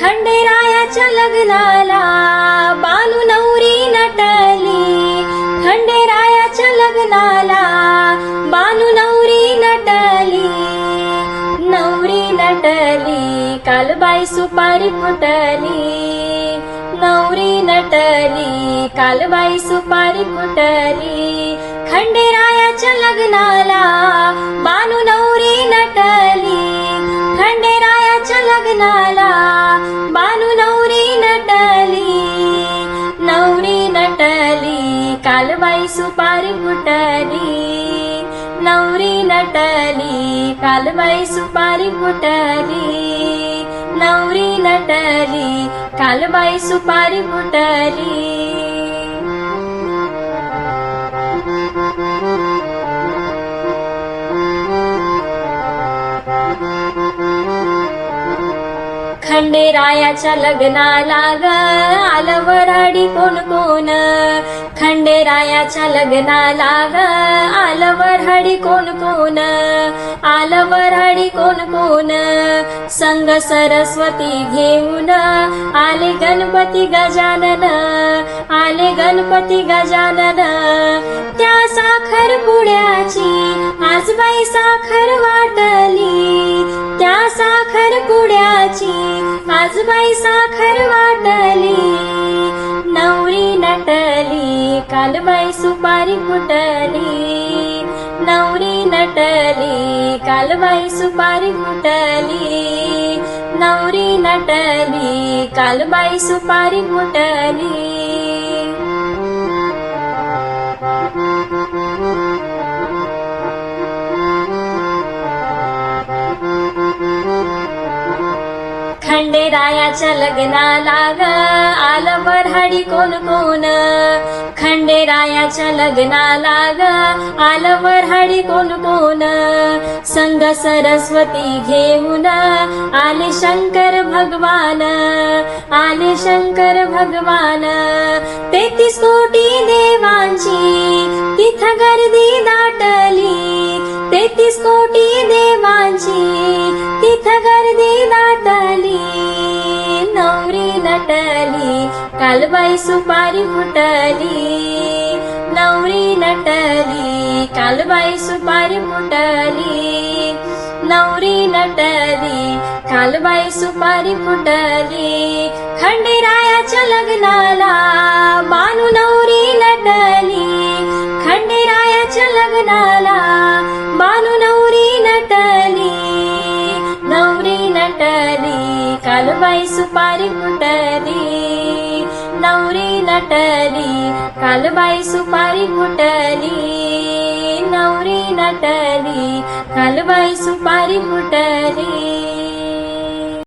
खंडेरायाच्या लग्नाला बानू नवरी नटली, खंडेरायाच्या लग्नाला बानू नवरी नटली, नवरी नटली कालबाई सुपारी फुटली, नवरी नटली कालबाई सुपारी फुटली, खंडेरायाच्या लग्नाला बानू नवरी नटली, खंडेरायाच्या लग्नाला बानू नवरी नटली, नवरी नटली कालबाई सुपारी फुटली, नवरी नटली कालबाई सुपारी फुटली, नवरी नटली कालबाई सुपारी फुटली. खंडेरायाच्या लग्नाला ग आलं वऱ्हाडी कोण कोण, खंडेरायाच्या लग्नाला ग आलं वऱ्हाडी कोण कोण, आलं वऱ्हाडी कोण कोण, संग सरस्वती घेऊन आले गणपती गजानन, आले गणपती गजानन, त्या साखर पुड्याची आजबाई साखर वाटली, त्या साखर पुड्याची आजबाई साखर वाटली, नवरी नटली कालबाई सुपारी फुटली, नवरी नटली कालबाई सुपारी फुटली, नवरी नटली कालबाई सुपारी फुटली. खंडेरायाच्या लग्नाला ग आलं वऱ्हाडी कोण कोण, खंडेरायाच्या लग्नाला ग आलं वऱ्हाडी कोण कोण, संग सरस्वती घेऊन आले शंकर भगवान, आले शंकर भगवान, 33 कोटी देवांची तिथं गर्दी दाटली, 33 कोटी देवांची तिथं गर्दी दाटली, नवरी नटली कालबाई सुपारी फुटली, नवरी नटली कालबाई सुपारी फुटली, नवरी नटली कालबाई सुपारी फुटली, खंडेरायाच्या लग्नाला बानू नवरी नटली, खंडेरायाच्या लग्नाला बानू नवरी नटली, नवरी नटली कालबाई सुपारी फुटली, नवरी नटली कालबाई सुपारी फुटली, नवरी नटली कालबाई सुपारी फुटली.